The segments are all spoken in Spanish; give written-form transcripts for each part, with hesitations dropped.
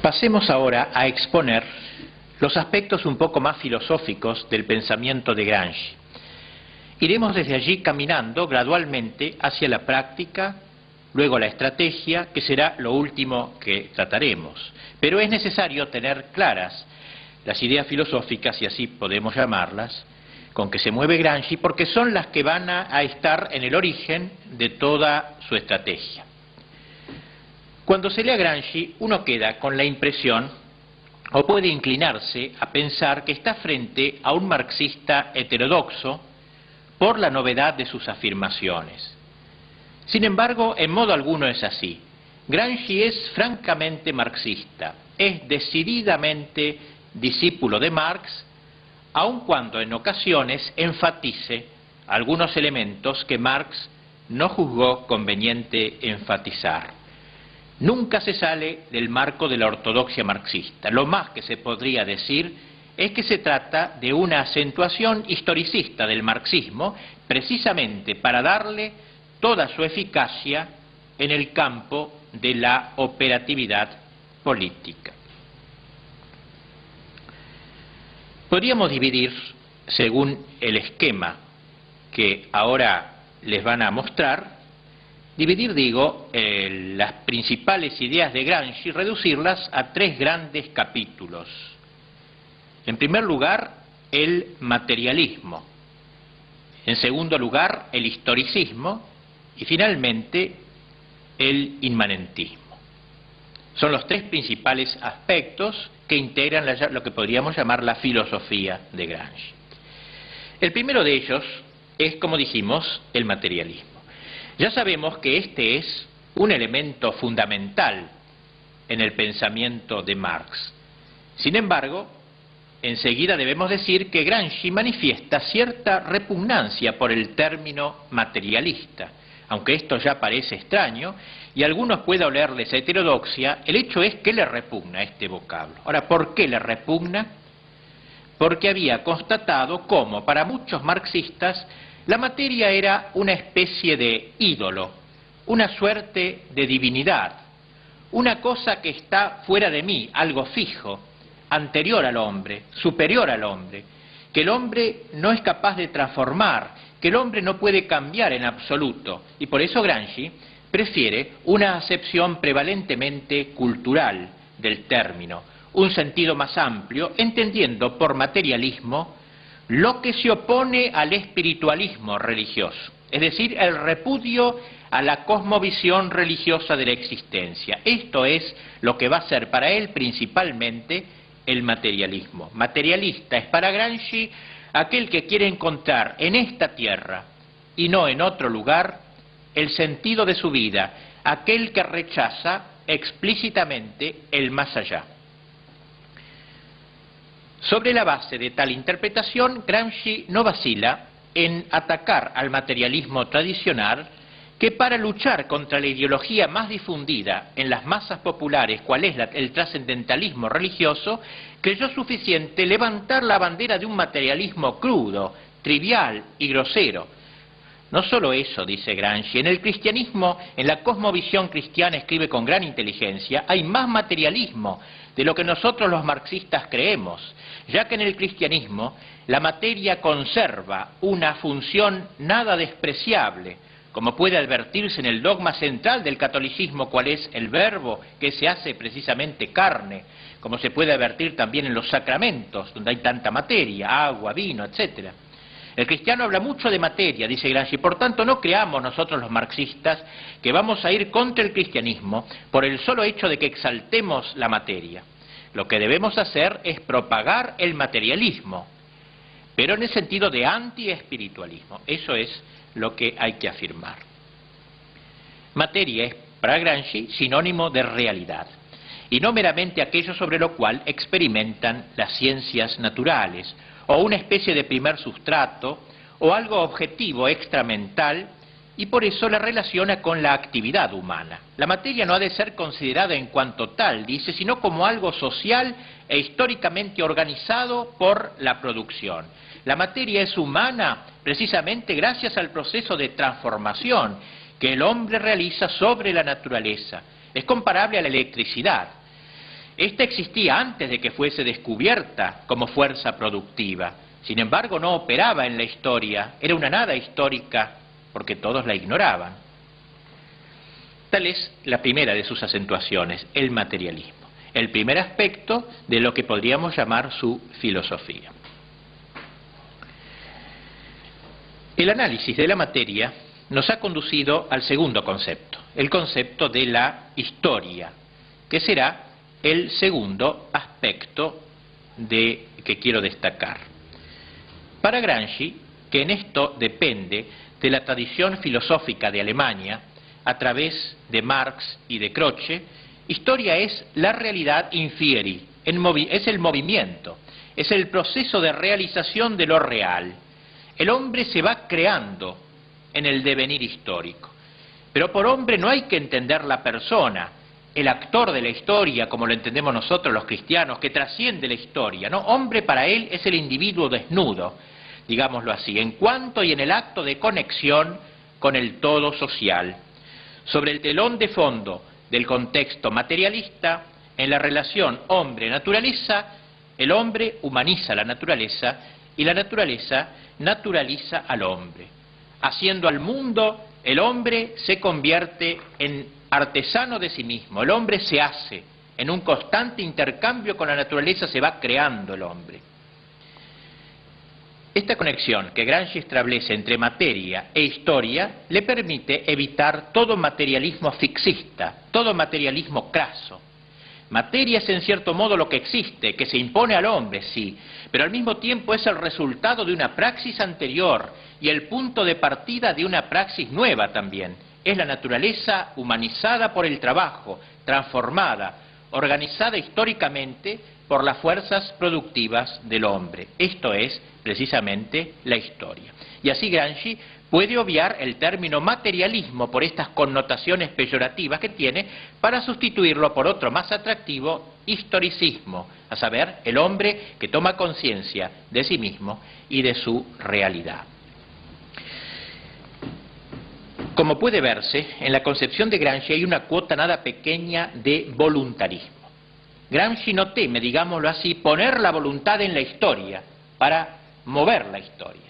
Pasemos ahora a exponer los aspectos un poco más filosóficos del pensamiento de Gramsci. Iremos desde allí caminando gradualmente hacia la práctica, luego la estrategia, que será lo último que trataremos. Pero es necesario tener claras las ideas filosóficas, si así podemos llamarlas, con que se mueve Gramsci, porque son las que van a estar en el origen de toda su estrategia. Cuando se lee a Gramsci, uno queda con la impresión, o puede inclinarse a pensar que está frente a un marxista heterodoxo por la novedad de sus afirmaciones. Sin embargo, en modo alguno es así. Gramsci es francamente marxista, es decididamente discípulo de Marx, aun cuando en ocasiones enfatice algunos elementos que Marx no juzgó conveniente enfatizar. Nunca se sale del marco de la ortodoxia marxista. Lo más que se podría decir es que se trata de una acentuación historicista del marxismo, precisamente para darle toda su eficacia en el campo de la operatividad política. Podríamos dividir, según el esquema que ahora les van a mostrar, las principales ideas de Gramsci, reducirlas a tres grandes capítulos. En primer lugar, el materialismo. En segundo lugar, el historicismo. Y finalmente, el inmanentismo. Son los tres principales aspectos que integran lo que podríamos llamar la filosofía de Gramsci. El primero de ellos es, como dijimos, el materialismo. Ya sabemos que este es un elemento fundamental en el pensamiento de Marx. Sin embargo, enseguida debemos decir que Gramsci manifiesta cierta repugnancia por el término materialista. Aunque esto ya parece extraño, y a algunos pueda olerles a heterodoxia, el hecho es que le repugna este vocablo. Ahora, ¿por qué le repugna? Porque había constatado cómo, para muchos marxistas, la materia era una especie de ídolo, una suerte de divinidad, una cosa que está fuera de mí, algo fijo, anterior al hombre, superior al hombre, que el hombre no es capaz de transformar, que el hombre no puede cambiar en absoluto. Y por eso Gramsci prefiere una acepción prevalentemente cultural del término, un sentido más amplio, entendiendo por materialismo lo que se opone al espiritualismo religioso, es decir, el repudio a la cosmovisión religiosa de la existencia. Esto es lo que va a ser para él principalmente el materialismo. Materialista es para Gramsci aquel que quiere encontrar en esta tierra y no en otro lugar el sentido de su vida, aquel que rechaza explícitamente el más allá. Sobre la base de tal interpretación, Gramsci no vacila en atacar al materialismo tradicional que, para luchar contra la ideología más difundida en las masas populares, cual es el trascendentalismo religioso, creyó suficiente levantar la bandera de un materialismo crudo, trivial y grosero. No solo eso, dice Gramsci, en el cristianismo, en la cosmovisión cristiana, escribe con gran inteligencia, hay más materialismo de lo que nosotros los marxistas creemos, ya que en el cristianismo la materia conserva una función nada despreciable, como puede advertirse en el dogma central del catolicismo, cuál es el verbo que se hace precisamente carne, como se puede advertir también en los sacramentos, donde hay tanta materia, agua, vino, etcétera. El cristiano habla mucho de materia, dice Gramsci, por tanto no creamos nosotros los marxistas que vamos a ir contra el cristianismo por el solo hecho de que exaltemos la materia. Lo que debemos hacer es propagar el materialismo, pero en el sentido de anti-espiritualismo. Eso es lo que hay que afirmar. Materia es para Gramsci sinónimo de realidad, y no meramente aquello sobre lo cual experimentan las ciencias naturales, o una especie de primer sustrato, o algo objetivo extramental, y por eso la relaciona con la actividad humana. La materia no ha de ser considerada en cuanto tal, dice, sino como algo social e históricamente organizado por la producción. La materia es humana precisamente gracias al proceso de transformación que el hombre realiza sobre la naturaleza. Es comparable a la electricidad. Esta existía antes de que fuese descubierta como fuerza productiva. Sin embargo, no operaba en la historia, era una nada histórica porque todos la ignoraban. Tal es la primera de sus acentuaciones, el materialismo, el primer aspecto de lo que podríamos llamar su filosofía. El análisis de la materia nos ha conducido al segundo concepto, el concepto de la historia, que será el segundo aspecto que quiero destacar. Para Gramsci, que en esto depende de la tradición filosófica de Alemania, a través de Marx y de Croce, historia es la realidad infieri, es el movimiento, es el proceso de realización de lo real. El hombre se va creando en el devenir histórico, pero por hombre no hay que entender la persona, el actor de la historia, como lo entendemos nosotros los cristianos, que trasciende la historia, ¿no? Hombre para él es el individuo desnudo, digámoslo así, en cuanto y en el acto de conexión con el todo social. Sobre el telón de fondo del contexto materialista, en la relación hombre-naturaleza, el hombre humaniza la naturaleza y la naturaleza naturaliza al hombre. Haciendo al mundo, el hombre se convierte en artesano de sí mismo, el hombre se hace, en un constante intercambio con la naturaleza se va creando el hombre. Esta conexión que Gramsci establece entre materia e historia le permite evitar todo materialismo fixista, todo materialismo craso. Materia es en cierto modo lo que existe, que se impone al hombre, sí, pero al mismo tiempo es el resultado de una praxis anterior y el punto de partida de una praxis nueva también. Es la naturaleza humanizada por el trabajo, transformada, organizada históricamente por las fuerzas productivas del hombre. Esto es precisamente la historia. Y así Gramsci puede obviar el término materialismo por estas connotaciones peyorativas que tiene para sustituirlo por otro más atractivo, historicismo, a saber, el hombre que toma conciencia de sí mismo y de su realidad. Como puede verse, en la concepción de Gramsci hay una cuota nada pequeña de voluntarismo. Gramsci no teme, digámoslo así, poner la voluntad en la historia para mover la historia.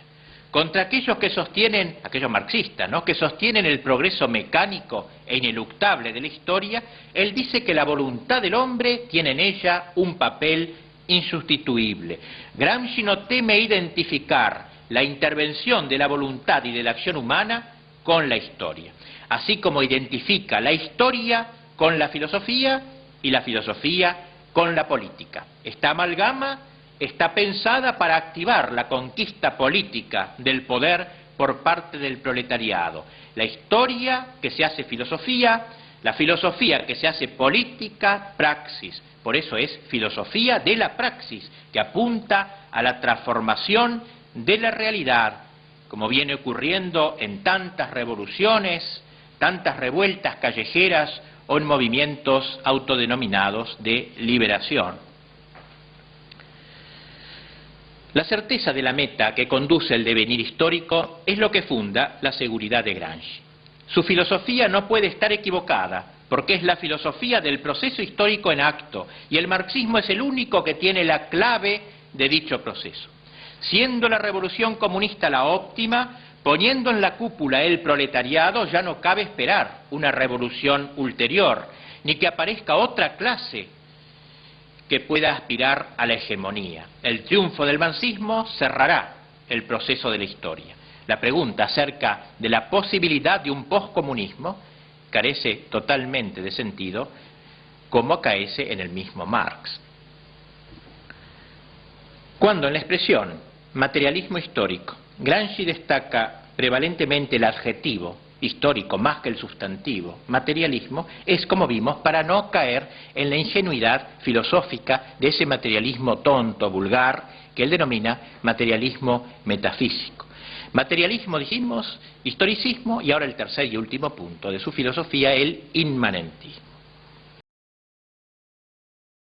Contra aquellos que sostienen, aquellos marxistas, ¿no?, que sostienen el progreso mecánico e ineluctable de la historia, él dice que la voluntad del hombre tiene en ella un papel insustituible. Gramsci no teme identificar la intervención de la voluntad y de la acción humana con la historia, así como identifica la historia con la filosofía y la filosofía con la política. Esta amalgama está pensada para activar la conquista política del poder por parte del proletariado. La historia que se hace filosofía, la filosofía que se hace política, praxis. Por eso es filosofía de la praxis, que apunta a la transformación de la realidad, como viene ocurriendo en tantas revoluciones, tantas revueltas callejeras o en movimientos autodenominados de liberación. La certeza de la meta que conduce el devenir histórico es lo que funda la seguridad de Gramsci. Su filosofía no puede estar equivocada, porque es la filosofía del proceso histórico en acto, y el marxismo es el único que tiene la clave de dicho proceso. Siendo la revolución comunista la óptima, poniendo en la cúpula el proletariado, ya no cabe esperar una revolución ulterior, ni que aparezca otra clase que pueda aspirar a la hegemonía. El triunfo del marxismo cerrará el proceso de la historia. La pregunta acerca de la posibilidad de un poscomunismo carece totalmente de sentido, como acaece en el mismo Marx. Cuando en la expresión materialismo histórico, Gramsci destaca prevalentemente el adjetivo histórico más que el sustantivo, materialismo, es, como vimos, para no caer en la ingenuidad filosófica de ese materialismo tonto, vulgar, que él denomina materialismo metafísico. Materialismo, dijimos, historicismo, y ahora el tercer y último punto de su filosofía, el inmanentismo.